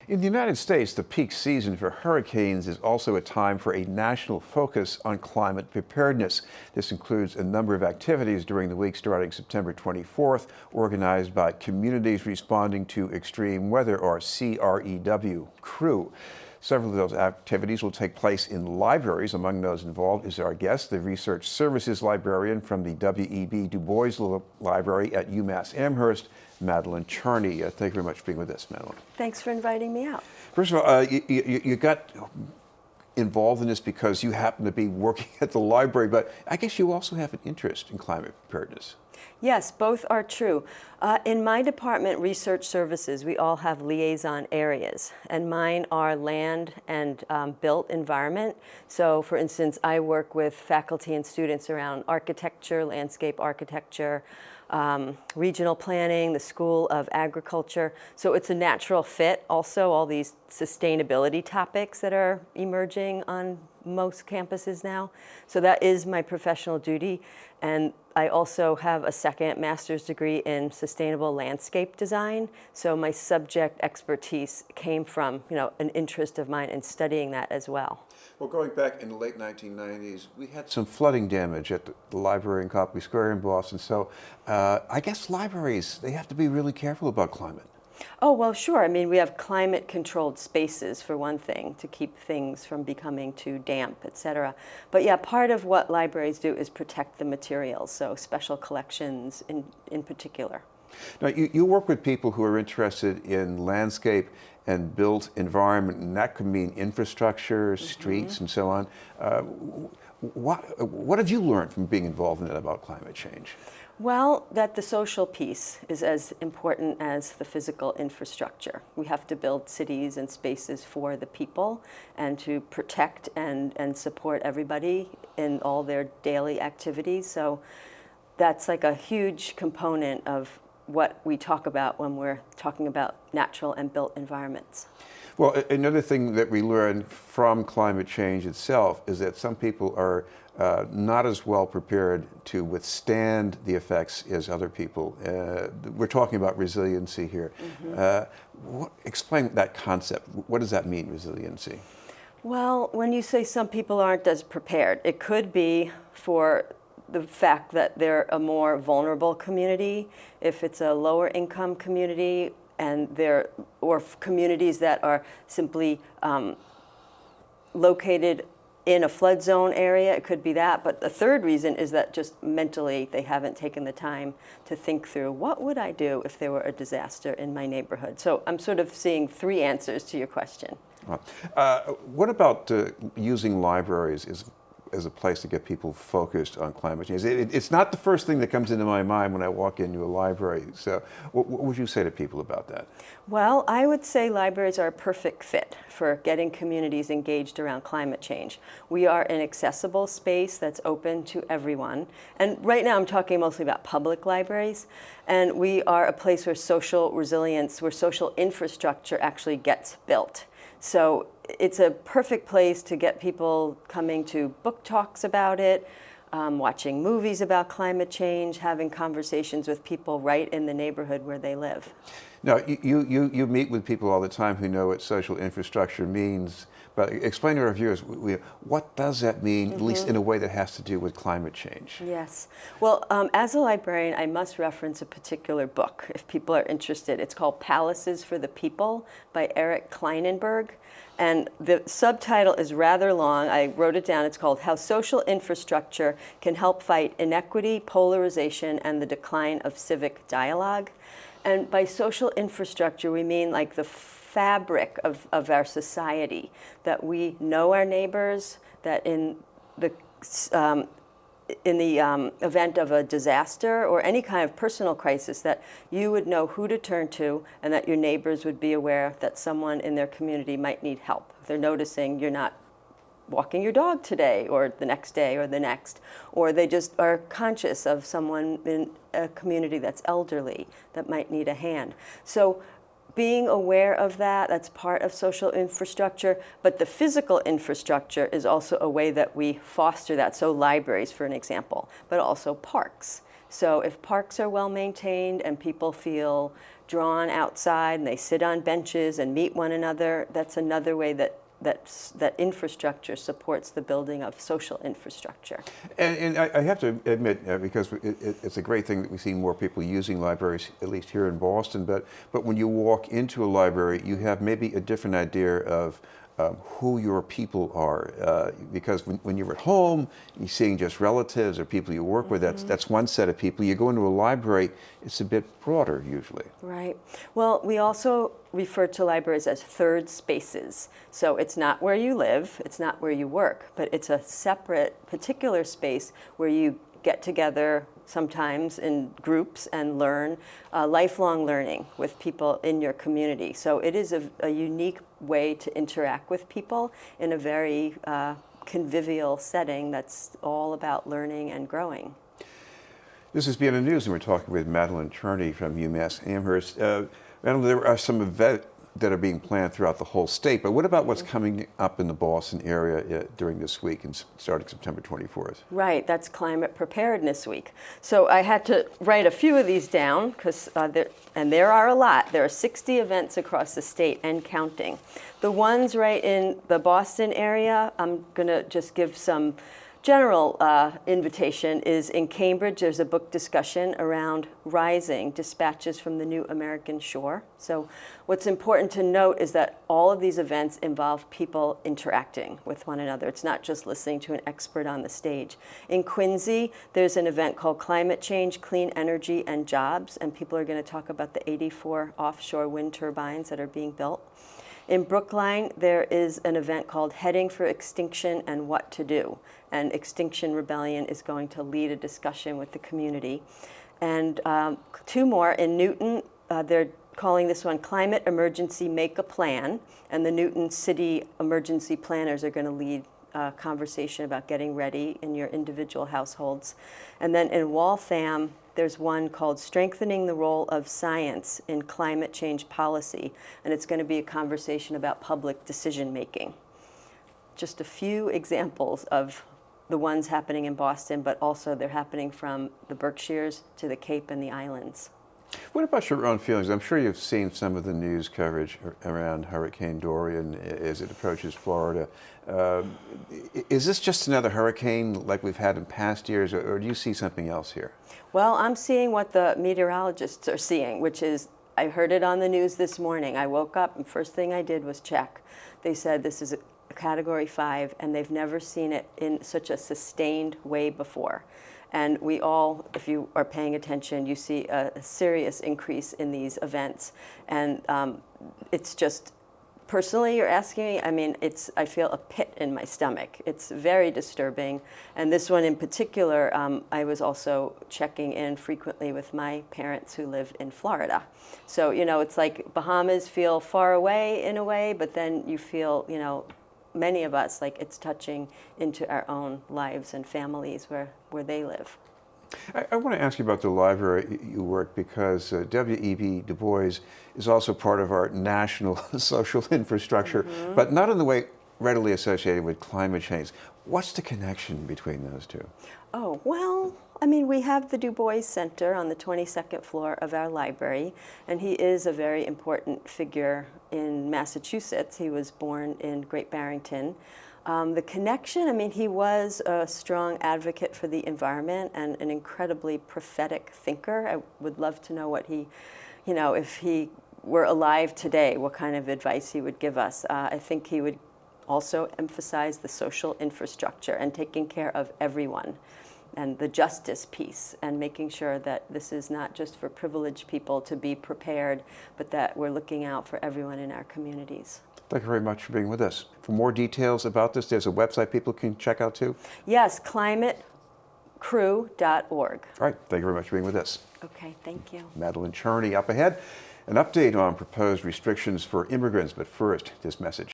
In the United States, the peak season for hurricanes is also a time for a national focus on climate preparedness. This includes a number of activities during the week starting September 24th, organized by Communities Responding to Extreme Weather, or CREW, CREW. Several of those activities will take place in libraries. Among those involved is our guest, the Research Services Librarian from the W.E.B. Dubois Library at UMass Amherst, Madeleine Charney. Thank you very much for being with us, Madeleine. Thanks for inviting me out. First of all, you got involved in this because you happen to be working at the library, but I guess you also have an interest in climate preparedness. Yes, both are true. In my department, Research Services, we all have liaison areas, and mine are land and built environment. So, for instance, I work with faculty and students around architecture, landscape architecture, regional planning, the School of Agriculture. So it's a natural fit. Also, all these sustainability topics that are emerging on most campuses now. So that is my professional duty. And I also have a second master's degree in sustainable landscape design. So my subject expertise came from, an interest of mine in studying that as well. Well, going back in the late 1990s, we had some flooding damage at the library in Copley Square in Boston. So I guess libraries, they have to be really careful about climate. Oh, well, sure. I mean, we have climate-controlled spaces, for one thing, to keep things from becoming too damp, et cetera. But yeah, part of what libraries do is protect the materials, so special collections in particular. Now, you work with people who are interested in landscape and built environment, and that could mean infrastructure, streets, and so on. What have you learned from being involved in it about climate change? Well, that the social piece is as important as the physical infrastructure. We have to build cities and spaces for the people and to protect and support everybody in all their daily activities. So that's like a huge component of what we talk about when we're talking about natural and built environments. Well, another thing that we learn from climate change itself is that some people are not as well prepared to withstand the effects as other people. We're talking about resiliency here. Explain that concept. What does that mean, resiliency? Well, when you say some people aren't as prepared, it could be for the fact that they're a more vulnerable community, if it's a lower income community, or communities that are simply located in a flood zone area, it could be that. But the third reason is that just mentally they haven't taken the time to think through, what would I do if there were a disaster in my neighborhood? So I'm sort of seeing three answers to your question. What about using libraries as a place to get people focused on climate change? It's not the first thing that comes into my mind when I walk into a library. So what would you say to people about that? Well, I would say libraries are a perfect fit for getting communities engaged around climate change. We are an accessible space that's open to everyone. And right now I'm talking mostly about public libraries. And we are a place where social resilience, where social infrastructure actually gets built. So it's a perfect place to get people coming to book talks about it, watching movies about climate change, having conversations with people right in the neighborhood where they live. Now, you meet with people all the time who know what social infrastructure means, but explain to our viewers, what does that mean, at least in a way that has to do with climate change? Yes. Well, as a librarian, I must reference a particular book if people are interested. It's called Palaces for the People by Eric Kleinenberg. And the subtitle is rather long. I wrote it down. It's called How Social Infrastructure Can Help Fight Inequity, Polarization, and the Decline of Civic Dialogue. And by social infrastructure, we mean like the fabric of our society, that we know our neighbors, that in the event of a disaster or any kind of personal crisis, that you would know who to turn to and that your neighbors would be aware that someone in their community might need help. They're noticing you're not walking your dog today or the next day or the next, or they just are conscious of someone in a community that's elderly that might need a hand. So being aware of that, that's part of social infrastructure, but the physical infrastructure is also a way that we foster that. So libraries, for an example, but also parks. So if parks are well maintained and people feel drawn outside and they sit on benches and meet one another. That's another way that infrastructure supports the building of social infrastructure. And I have to admit, because it's a great thing that we see more people using libraries, at least here in Boston, but when you walk into a library, you have maybe a different idea of who your people are, because when you're at home, you're seeing just relatives or people you work with. That's one set of people. You go into a library, it's a bit broader usually. Right. Well, we also refer to libraries as third spaces. So it's not where you live, it's not where you work, but it's a separate, particular space where you get together sometimes in groups and learn lifelong learning with people in your community. So it is a unique way to interact with people in a very convivial setting that's all about learning and growing. This is BNN News, and we're talking with Madeleine Charney from UMass Amherst. Madeleine, there are some events that are being planned throughout the whole state, but what about what's coming up in the Boston area during this week and starting September 24th? Right, that's Climate Preparedness Week. So I had to write a few of these down, because there are a lot. There are 60 events across the state and counting. The ones right in the Boston area, I'm going to just give some general invitation. Is in Cambridge. There's a book discussion around Rising, Dispatches from the New American Shore. So what's important to note is that all of these events involve people interacting with one another. It's not just listening to an expert on the stage. In Quincy, there's an event called Climate Change, Clean Energy, and Jobs, and people are going to talk about the 84 offshore wind turbines that are being built. In Brookline, there is an event called Heading for Extinction and What to Do. And Extinction Rebellion is going to lead a discussion with the community. And two more. In Newton, they're calling this one Climate Emergency Make a Plan. And the Newton City Emergency Planners are going to lead a conversation about getting ready in your individual households. And then in Waltham, there's one called Strengthening the Role of Science in Climate Change Policy, and it's going to be a conversation about public decision making. Just a few examples of the ones happening in Boston, but also they're happening from the Berkshires to the Cape and the islands. What about your own feelings? I'm sure you've seen some of the news coverage around Hurricane Durian as it approaches Florida. Is this just another hurricane like we've had in past years, or do you see something else here? Well, I'm seeing what the meteorologists are seeing, which is, I heard it on the news this morning. I woke up and first thing I did was check. They said this is a Category 5, and they've never seen it in such a sustained way before. And we all, if you are paying attention, you see a serious increase in these events. And it's just, personally, you're asking me, I mean, I feel a pit in my stomach. It's very disturbing. And this one in particular, I was also checking in frequently with my parents who live in Florida. So, it's like Bahamas feel far away in a way, but then you feel, many of us, like it's touching into our own lives and families where they live. I want to ask you about the library you work, because W.E.B. Dubois is also part of our national social infrastructure, but not in the way readily associated with climate change. What's the connection between those two? Oh, well, I mean, we have the Dubois Center on the 22nd floor of our library, and he is a very important figure in Massachusetts. He was born in Great Barrington. The connection, I mean, he was a strong advocate for the environment and an incredibly prophetic thinker. I would love to know what he, if he were alive today, what kind of advice he would give us. I think he would also emphasize the social infrastructure and taking care of everyone, and the justice piece, and making sure that this is not just for privileged people to be prepared, but that we're looking out for everyone in our communities. Thank you very much for being with us. For more details about this, there's a website people can check out too? Yes, climatecrew.org. All right, thank you very much for being with us. Okay, thank you. Madeleine Charney up ahead. An update on proposed restrictions for immigrants, but first, this message.